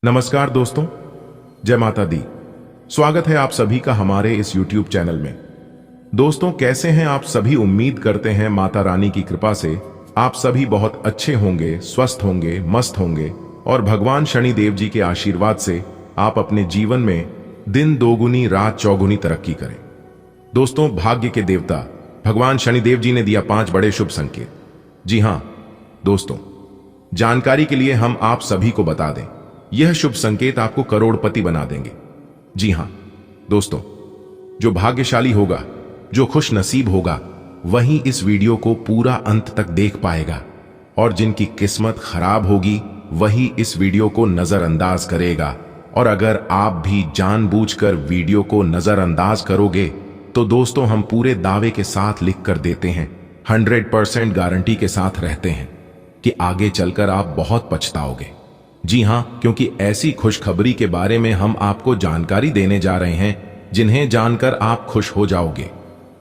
नमस्कार दोस्तों, जय माता दी। स्वागत है आप सभी का हमारे इस YouTube चैनल में। दोस्तों, कैसे हैं आप सभी? उम्मीद करते हैं माता रानी की कृपा से आप सभी बहुत अच्छे होंगे, स्वस्थ होंगे, मस्त होंगे और भगवान शनिदेव जी के आशीर्वाद से आप अपने जीवन में दिन दोगुनी रात चौगुनी तरक्की करें। दोस्तों, भाग्य के देवता भगवान शनिदेव जी ने दिया 5 बड़े शुभ संकेत। जी हां दोस्तों, जानकारी के लिए हम आप सभी को बता दें, यह शुभ संकेत आपको करोड़पति बना देंगे। जी हां दोस्तों, जो भाग्यशाली होगा, जो खुश नसीब होगा, वही इस वीडियो को पूरा अंत तक देख पाएगा और जिनकी किस्मत खराब होगी वही इस वीडियो को नजरअंदाज करेगा। और अगर आप भी जानबूझकर वीडियो को नजरअंदाज करोगे तो दोस्तों, हम पूरे दावे के साथ लिख कर देते हैं, 100% गारंटी के साथ रहते हैं कि आगे चलकर आप बहुत पछताओगे। जी हां, क्योंकि ऐसी खुशखबरी के बारे में हम आपको जानकारी देने जा रहे हैं जिन्हें जानकर आप खुश हो जाओगे।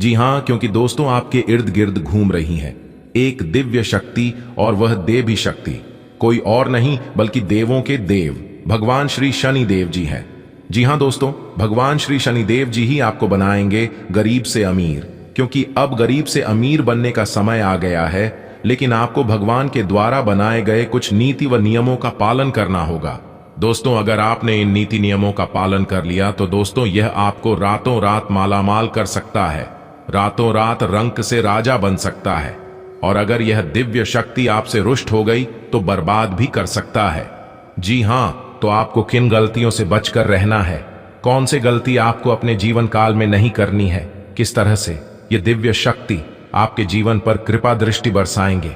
जी हां, क्योंकि दोस्तों, आपके इर्द गिर्द घूम रही है एक दिव्य शक्ति, और वह देवी शक्ति कोई और नहीं बल्कि देवों के देव भगवान श्री शनिदेव जी हैं। जी हां दोस्तों, भगवान श्री शनिदेव जी ही आपको बनाएंगे गरीब से अमीर, क्योंकि अब गरीब से अमीर बनने का समय आ गया है। लेकिन आपको भगवान के द्वारा बनाए गए कुछ नीति व नियमों का पालन करना होगा। दोस्तों, अगर आपने इन नीति नियमों का पालन कर लिया तो दोस्तों, यह आपको रातों रात मालामाल कर सकता है, रातों रात रंक से राजा बन सकता है। और अगर यह दिव्य शक्ति आपसे रुष्ट हो गई तो बर्बाद भी कर सकता है। जी हां, तो आपको किन गलतियों से बचकर रहना है? कौन सी गलती आपको अपने जीवन काल में नहीं करनी है? किस तरह से यह दिव्य शक्ति आपके जीवन पर कृपा दृष्टि बरसाएंगे?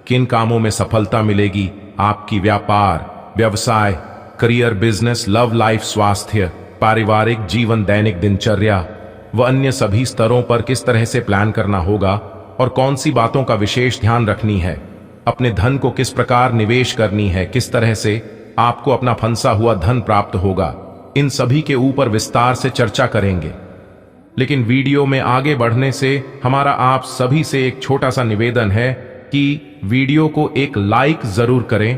किन कामों में सफलता मिलेगी? आपकी व्यापार, व्यवसाय, करियर, बिजनेस, लव लाइफ, स्वास्थ्य, पारिवारिक जीवन, दैनिक दिनचर्या व अन्य सभी स्तरों पर किस तरह से प्लान करना होगा और कौन सी बातों का विशेष ध्यान रखनी है? अपने धन को किस प्रकार निवेश करनी है? किस तरह से आपको अपना फंसा हुआ धन प्राप्त होगा? इन सभी के ऊपर विस्तार से चर्चा करेंगे। लेकिन वीडियो में आगे बढ़ने से हमारा आप सभी से एक छोटा सा निवेदन है कि वीडियो को एक लाइक जरूर करें,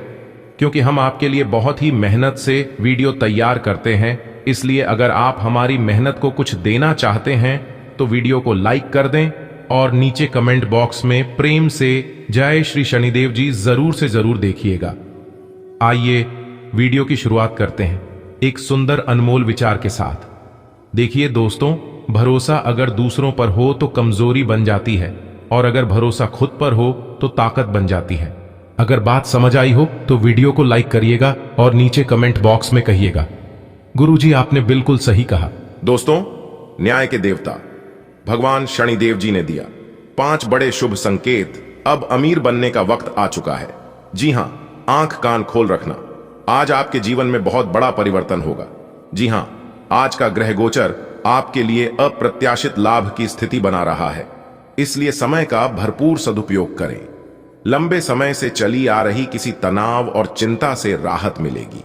क्योंकि हम आपके लिए बहुत ही मेहनत से वीडियो तैयार करते हैं। इसलिए अगर आप हमारी मेहनत को कुछ देना चाहते हैं तो वीडियो को लाइक कर दें और नीचे कमेंट बॉक्स में प्रेम से जय श्री शनिदेव जी जरूर से जरूर देखिएगा। आइए वीडियो की शुरुआत करते हैं एक सुंदर अनमोल विचार के साथ। देखिए दोस्तों, भरोसा अगर दूसरों पर हो तो कमजोरी बन जाती है, और अगर भरोसा खुद पर हो तो ताकत बन जाती है। अगर बात समझ आई हो तो वीडियो को लाइक करिएगा और नीचे कमेंट बॉक्स में कहिएगा, गुरुजी आपने बिल्कुल सही कहा। दोस्तों, न्याय के देवता भगवान शनिदेव जी ने दिया 5 बड़े शुभ संकेत। अब अमीर बनने का वक्त आ चुका है। जी हां, आंख कान खोल रखना, आज आपके जीवन में बहुत बड़ा परिवर्तन होगा। जी हां, आज का ग्रह गोचर आपके लिए अप्रत्याशित लाभ की स्थिति बना रहा है, इसलिए समय का भरपूर सदुपयोग करें। लंबे समय से चली आ रही किसी तनाव और चिंता से राहत मिलेगी।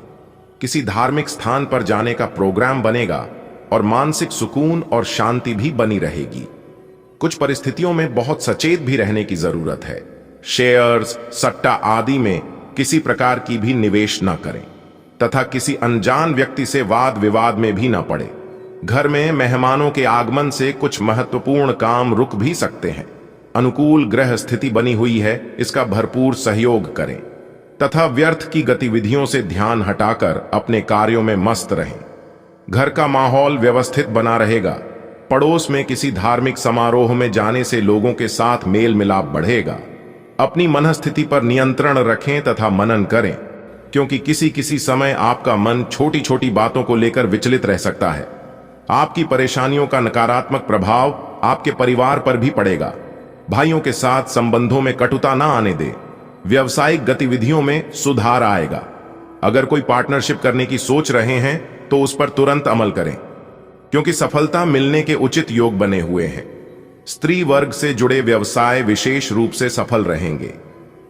किसी धार्मिक स्थान पर जाने का प्रोग्राम बनेगा और मानसिक सुकून और शांति भी बनी रहेगी। कुछ परिस्थितियों में बहुत सचेत भी रहने की जरूरत है। शेयर्स, सट्टा आदि में किसी प्रकार की भी निवेश न करें तथा किसी अनजान व्यक्ति से वाद विवाद में भी न पड़े। घर में मेहमानों के आगमन से कुछ महत्वपूर्ण काम रुक भी सकते हैं। अनुकूल ग्रह स्थिति बनी हुई है, इसका भरपूर सहयोग करें तथा व्यर्थ की गतिविधियों से ध्यान हटाकर अपने कार्यों में मस्त रहें। घर का माहौल व्यवस्थित बना रहेगा। पड़ोस में किसी धार्मिक समारोह में जाने से लोगों के साथ मेल मिलाप बढ़ेगा। अपनी मनस्थिति पर नियंत्रण रखें तथा मनन करें, क्योंकि किसी किसी समय आपका मन छोटी छोटी बातों को लेकर विचलित रह सकता है। आपकी परेशानियों का नकारात्मक प्रभाव आपके परिवार पर भी पड़ेगा। भाइयों के साथ संबंधों में कटुता ना आने दें। व्यावसायिक गतिविधियों में सुधार आएगा। अगर कोई पार्टनरशिप करने की सोच रहे हैं तो उस पर तुरंत अमल करें, क्योंकि सफलता मिलने के उचित योग बने हुए हैं। स्त्री वर्ग से जुड़े व्यवसाय विशेष रूप से सफल रहेंगे।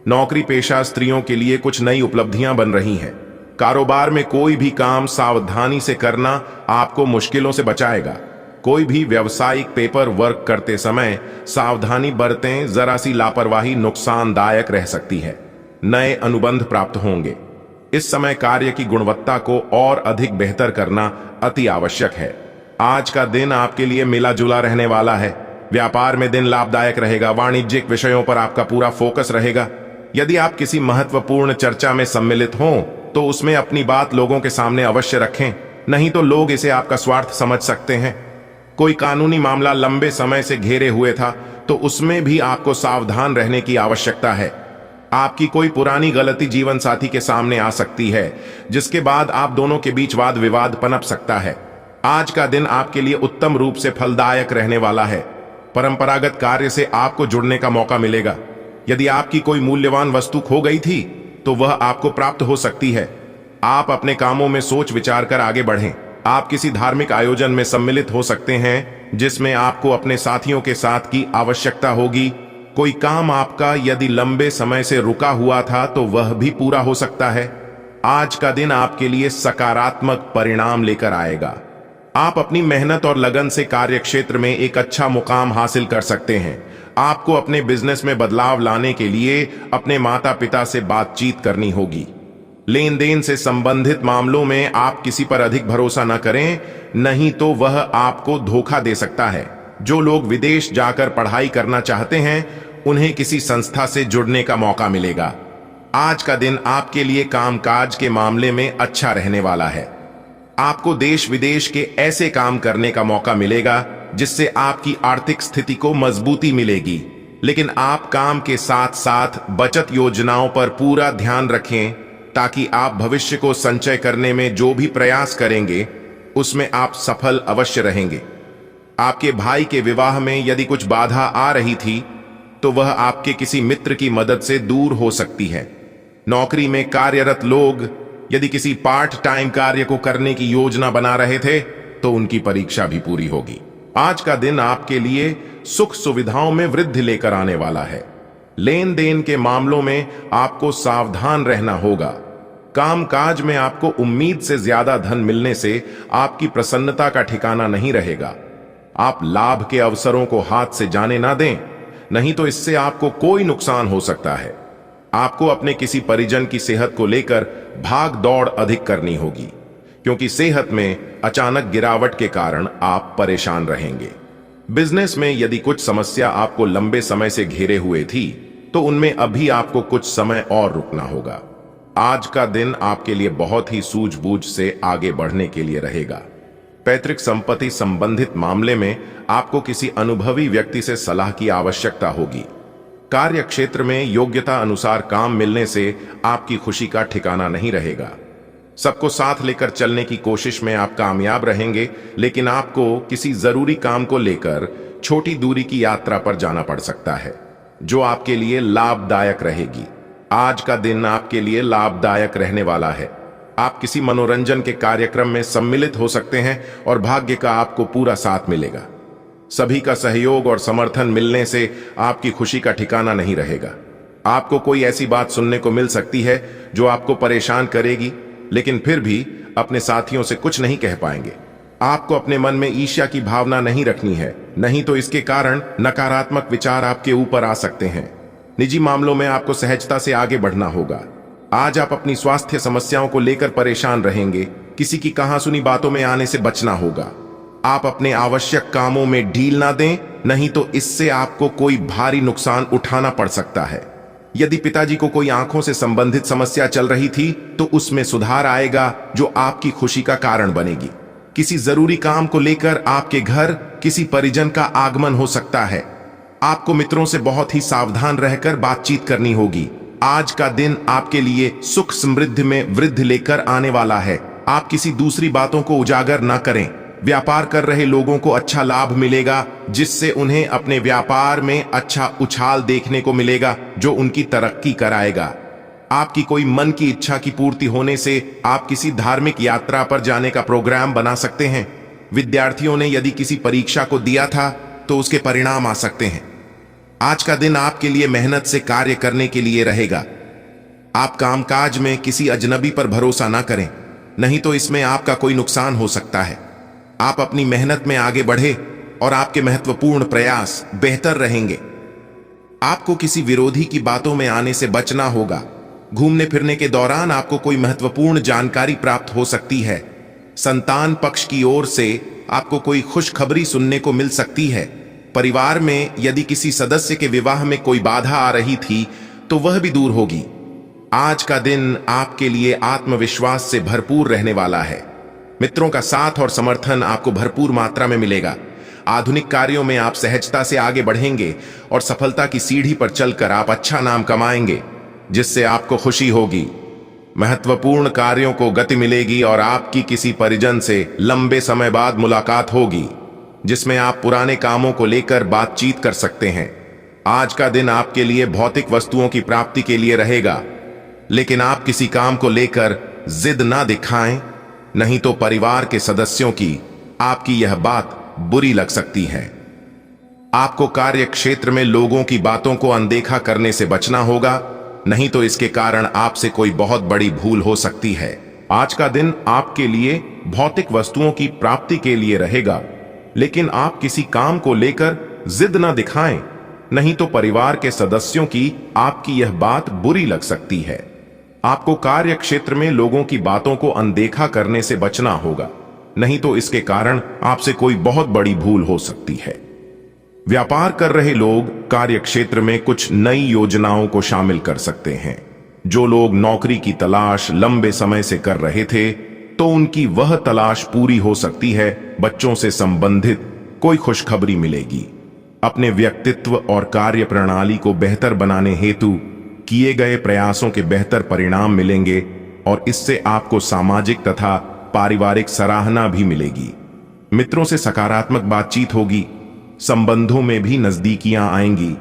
नौकरी पेशा स्त्रियों के लिए कुछ नई उपलब्धियां बन रही हैं। कारोबार में कोई भी काम सावधानी से करना आपको मुश्किलों से बचाएगा। कोई भी व्यावसायिक पेपर वर्क करते समय सावधानी बरतें, जरा सी लापरवाही नुकसानदायक रह सकती है। नए अनुबंध प्राप्त होंगे। इस समय कार्य की गुणवत्ता को और अधिक बेहतर करना अति आवश्यक है। आज का दिन आपके लिए मिला जुला रहने वाला है। व्यापार में दिन लाभदायक रहेगा। वाणिज्यिक विषयों पर आपका पूरा फोकस रहेगा। यदि आप किसी महत्वपूर्ण चर्चा में सम्मिलित हों तो उसमें अपनी बात लोगों के सामने अवश्य रखें, नहीं तो लोग इसे आपका स्वार्थ समझ सकते हैं। कोई कानूनी मामला लंबे समय से घेरे हुए था तो उसमें भी आपको सावधान रहने की आवश्यकता है। आपकी कोई पुरानी गलती जीवन साथी के सामने आ सकती है, जिसके बाद आप दोनों के बीच वाद विवाद पनप सकता है। आज का दिन आपके लिए उत्तम रूप से फलदायक रहने वाला है। परंपरागत कार्य से आपको जुड़ने का मौका मिलेगा। यदि आपकी कोई मूल्यवान वस्तु खो गई थी तो वह आपको प्राप्त हो सकती है। आप अपने कामों में सोच विचार कर आगे बढ़ें। आप किसी धार्मिक आयोजन में सम्मिलित हो सकते हैं जिसमें आपको अपने साथियों के साथ की आवश्यकता होगी। कोई काम आपका यदि लंबे समय से रुका हुआ था तो वह भी पूरा हो सकता है। आज का दिन आपके लिए सकारात्मक परिणाम लेकर आएगा। आप अपनी मेहनत और लगन से कार्य क्षेत्र में एक अच्छा मुकाम हासिल कर सकते हैं। आपको अपने बिजनेस में बदलाव लाने के लिए अपने माता पिता से बातचीत करनी होगी। लेन देन से संबंधित मामलों में आप किसी पर अधिक भरोसा न करें, नहीं तो वह आपको धोखा दे सकता है। जो लोग विदेश जाकर पढ़ाई करना चाहते हैं उन्हें किसी संस्था से जुड़ने का मौका मिलेगा। आज का दिन आपके लिए कामकाज के मामले में अच्छा रहने वाला है। आपको देश विदेश के ऐसे काम करने का मौका मिलेगा जिससे आपकी आर्थिक स्थिति को मजबूती मिलेगी। लेकिन आप काम के साथ साथ बचत योजनाओं पर पूरा ध्यान रखें ताकि आप भविष्य को संचय करने में जो भी प्रयास करेंगे उसमें आप सफल अवश्य रहेंगे। आपके भाई के विवाह में यदि कुछ बाधा आ रही थी तो वह आपके किसी मित्र की मदद से दूर हो सकती है। नौकरी में कार्यरत लोग यदि किसी पार्ट टाइम कार्य को करने की योजना बना रहे थे तो उनकी परीक्षा भी पूरी होगी। आज का दिन आपके लिए सुख सुविधाओं में वृद्धि लेकर आने वाला है। लेन देन के मामलों में आपको सावधान रहना होगा। कामकाज में आपको उम्मीद से ज्यादा धन मिलने से आपकी प्रसन्नता का ठिकाना नहीं रहेगा। आप लाभ के अवसरों को हाथ से जाने ना दें, नहीं तो इससे आपको कोई नुकसान हो सकता है। आपको अपने किसी परिजन की सेहत को लेकर भाग दौड़ अधिक करनी होगी, क्योंकि सेहत में अचानक गिरावट के कारण आप परेशान रहेंगे। बिजनेस में यदि कुछ समस्या आपको लंबे समय से घेरे हुए थी तो उनमें अभी आपको कुछ समय और रुकना होगा। आज का दिन आपके लिए बहुत ही सूझबूझ से आगे बढ़ने के लिए रहेगा। पैतृक संपत्ति संबंधित मामले में आपको किसी अनुभवी व्यक्ति से सलाह की आवश्यकता होगी। कार्य क्षेत्र में योग्यता अनुसार काम मिलने से आपकी खुशी का ठिकाना नहीं रहेगा। सबको साथ लेकर चलने की कोशिश में आप कामयाब रहेंगे, लेकिन आपको किसी जरूरी काम को लेकर छोटी दूरी की यात्रा पर जाना पड़ सकता है जो आपके लिए लाभदायक रहेगी। आज का दिन आपके लिए लाभदायक रहने वाला है। आप किसी मनोरंजन के कार्यक्रम में सम्मिलित हो सकते हैं और भाग्य का आपको पूरा साथ मिलेगा। सभी का सहयोग और समर्थन मिलने से आपकी खुशी का ठिकाना नहीं रहेगा। आपको कोई ऐसी बात सुनने को मिल सकती है जो आपको परेशान करेगी, लेकिन फिर भी अपने साथियों से कुछ नहीं कह पाएंगे। आपको अपने मन में ईर्ष्या की भावना नहीं रखनी है, नहीं तो इसके कारण नकारात्मक विचार आपके ऊपर आ सकते हैं। निजी मामलों में आपको सहजता से आगे बढ़ना होगा। आज आप अपनी स्वास्थ्य समस्याओं को लेकर परेशान रहेंगे। किसी की कहासुनी बातों में आने से बचना होगा। आप अपने आवश्यक कामों में ढील ना दें, नहीं तो इससे आपको कोई भारी नुकसान उठाना पड़ सकता है। यदि पिताजी को कोई आंखों से संबंधित समस्या चल रही थी तो उसमें सुधार आएगा जो आपकी खुशी का कारण बनेगी। किसी जरूरी काम को लेकर आपके घर किसी परिजन का आगमन हो सकता है। आपको मित्रों से बहुत ही सावधान रहकर बातचीत करनी होगी। आज का दिन आपके लिए सुख समृद्धि में वृद्धि लेकर आने वाला है। आप किसी दूसरी बातों को उजागर न करें। व्यापार कर रहे लोगों को अच्छा लाभ मिलेगा, जिससे उन्हें अपने व्यापार में अच्छा उछाल देखने को मिलेगा जो उनकी तरक्की कराएगा। आपकी कोई मन की इच्छा की पूर्ति होने से आप किसी धार्मिक यात्रा पर जाने का प्रोग्राम बना सकते हैं। विद्यार्थियों ने यदि किसी परीक्षा को दिया था तो उसके परिणाम आ सकते हैं। आज का दिन आपके लिए मेहनत से कार्य करने के लिए रहेगा। आप कामकाज में किसी अजनबी पर भरोसा ना करें, नहीं तो इसमें आपका कोई नुकसान हो सकता है। आप अपनी मेहनत में आगे बढ़े और आपके महत्वपूर्ण प्रयास बेहतर रहेंगे। आपको किसी विरोधी की बातों में आने से बचना होगा। घूमने फिरने के दौरान आपको कोई महत्वपूर्ण जानकारी प्राप्त हो सकती है। संतान पक्ष की ओर से आपको कोई खुशखबरी सुनने को मिल सकती है। परिवार में यदि किसी सदस्य के विवाह में कोई बाधा आ रही थी तो वह भी दूर होगी। आज का दिन आपके लिए आत्मविश्वास से भरपूर रहने वाला है। मित्रों का साथ और समर्थन आपको भरपूर मात्रा में मिलेगा। आधुनिक कार्यों में आप सहजता से आगे बढ़ेंगे और सफलता की सीढ़ी पर चलकर आप अच्छा नाम कमाएंगे, जिससे आपको खुशी होगी। महत्वपूर्ण कार्यों को गति मिलेगी और आपकी किसी परिजन से लंबे समय बाद मुलाकात होगी, जिसमें आप पुराने कामों को लेकर बातचीत कर सकते हैं। आज का दिन आपके लिए भौतिक वस्तुओं की प्राप्ति के लिए रहेगा, लेकिन आप किसी काम को लेकर जिद ना दिखाएं, नहीं तो परिवार के सदस्यों की आपकी यह बात बुरी लग सकती है। आपको कार्य क्षेत्र में लोगों की बातों को अनदेखा करने से बचना होगा, नहीं तो इसके कारण आपसे कोई बहुत बड़ी भूल हो सकती है। आज का दिन आपके लिए भौतिक वस्तुओं की प्राप्ति के लिए रहेगा, लेकिन आप किसी काम को लेकर जिद ना दिखाएं, नहीं तो परिवार के सदस्यों की आपकी यह बात बुरी लग सकती है। आपको कार्य क्षेत्र में लोगों की बातों को अनदेखा करने से बचना होगा, नहीं तो इसके कारण आपसे कोई बहुत बड़ी भूल हो सकती है। व्यापार कर रहे लोग कार्य क्षेत्र में कुछ नई योजनाओं को शामिल कर सकते हैं। जो लोग नौकरी की तलाश लंबे समय से कर रहे थे, तो उनकी वह तलाश पूरी हो सकती है। बच्चों से संबंधित कोई खुशखबरी मिलेगी। अपने व्यक्तित्व और कार्य प्रणाली को बेहतर बनाने हेतु किए गए प्रयासों के बेहतर परिणाम मिलेंगे और इससे आपको सामाजिक तथा पारिवारिक सराहना भी मिलेगी। मित्रों से सकारात्मक बातचीत होगी। संबंधों में भी नजदीकियां आएंगी।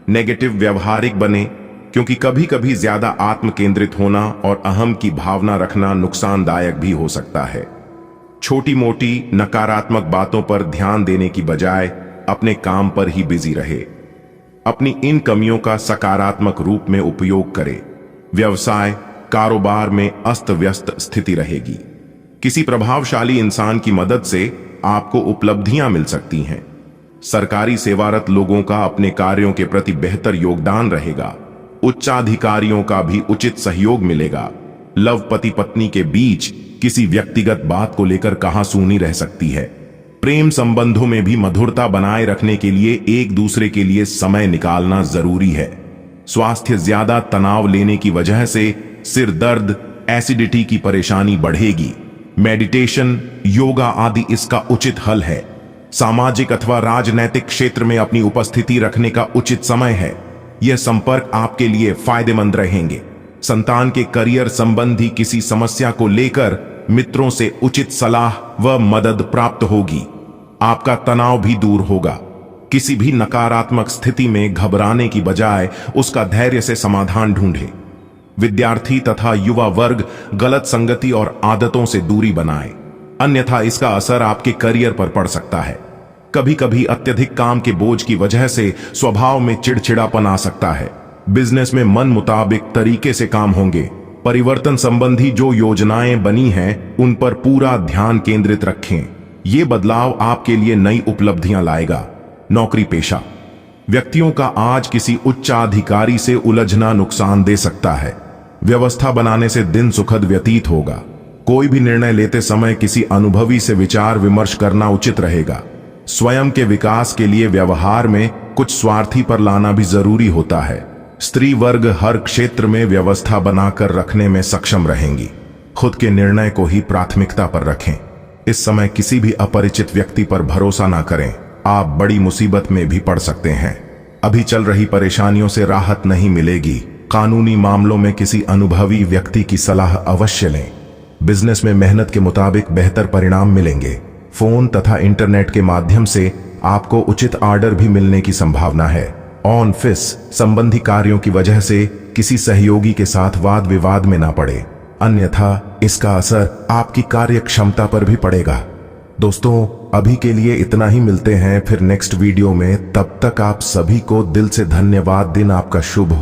नेगेटिव व्यवहारिक बने, क्योंकि कभी कभी ज्यादा आत्म केंद्रित होना और अहम की भावना रखना नुकसानदायक भी हो सकता है। छोटी मोटी नकारात्मक बातों पर ध्यान देने की बजाय अपने काम पर ही बिजी रहे। अपनी इन कमियों का सकारात्मक रूप में उपयोग करें। व्यवसाय कारोबार में अस्त व्यस्त स्थिति रहेगी। किसी प्रभावशाली इंसान की मदद से आपको उपलब्धियां मिल सकती हैं। सरकारी सेवारत लोगों का अपने कार्यों के प्रति बेहतर योगदान रहेगा। उच्चाधिकारियों का भी उचित सहयोग मिलेगा। लव पति पत्नी के बीच किसी व्यक्तिगत बात को लेकर कहासुनी रह सकती है। प्रेम संबंधों में भी मधुरता बनाए रखने के लिए एक दूसरे के लिए समय निकालना जरूरी है। स्वास्थ्य ज्यादा तनाव लेने की वजह से सिर दर्द, एसिडिटी की परेशानी बढ़ेगी। मेडिटेशन, योगा आदि इसका उचित हल है। सामाजिक अथवा राजनैतिक क्षेत्र में अपनी उपस्थिति रखने का उचित समय है। यह संपर्क आपके लिए फायदेमंद रहेंगे। संतान के करियर संबंधी किसी समस्या को लेकर मित्रों से उचित सलाह व मदद प्राप्त होगी। आपका तनाव भी दूर होगा। किसी भी नकारात्मक स्थिति में घबराने की बजाय उसका धैर्य से समाधान ढूंढे। विद्यार्थी तथा युवा वर्ग गलत संगति और आदतों से दूरी बनाए, अन्यथा इसका असर आपके करियर पर पड़ सकता है। कभी कभी अत्यधिक काम के बोझ की वजह से स्वभाव में चिड़चिड़ापन आ सकता है। बिजनेस में मन मुताबिक तरीके से काम होंगे। परिवर्तन संबंधी जो योजनाएं बनी हैं, उन पर पूरा ध्यान केंद्रित रखें। ये बदलाव आपके लिए नई उपलब्धियां लाएगा। नौकरी पेशा व्यक्तियों का आज किसी उच्चाधिकारी से उलझना नुकसान दे सकता है। व्यवस्था बनाने से दिन सुखद व्यतीत होगा। कोई भी निर्णय लेते समय किसी अनुभवी से विचार विमर्श करना उचित रहेगा। स्वयं के विकास के लिए व्यवहार में कुछ स्वार्थी पर लाना भी जरूरी होता है। स्त्री वर्ग हर क्षेत्र में व्यवस्था बनाकर रखने में सक्षम रहेंगी। खुद के निर्णय को ही प्राथमिकता पर रखें। इस समय किसी भी अपरिचित व्यक्ति पर भरोसा ना करें, आप बड़ी मुसीबत में भी पड़ सकते हैं। अभी चल रही परेशानियों से राहत नहीं मिलेगी। कानूनी मामलों में किसी अनुभवी व्यक्ति की सलाह अवश्य लें। बिजनेस में मेहनत के मुताबिक बेहतर परिणाम मिलेंगे। फोन तथा इंटरनेट के माध्यम से आपको उचित ऑर्डर भी मिलने की संभावना है। ऑफिस संबंधी कार्यों की वजह से किसी सहयोगी के साथ वाद विवाद में ना पड़े, अन्यथा इसका असर आपकी कार्य क्षमता पर भी पड़ेगा। दोस्तों, अभी के लिए इतना ही। मिलते हैं फिर नेक्स्ट वीडियो में। तब तक आप सभी को दिल से धन्यवाद। दिन आपका शुभ हो।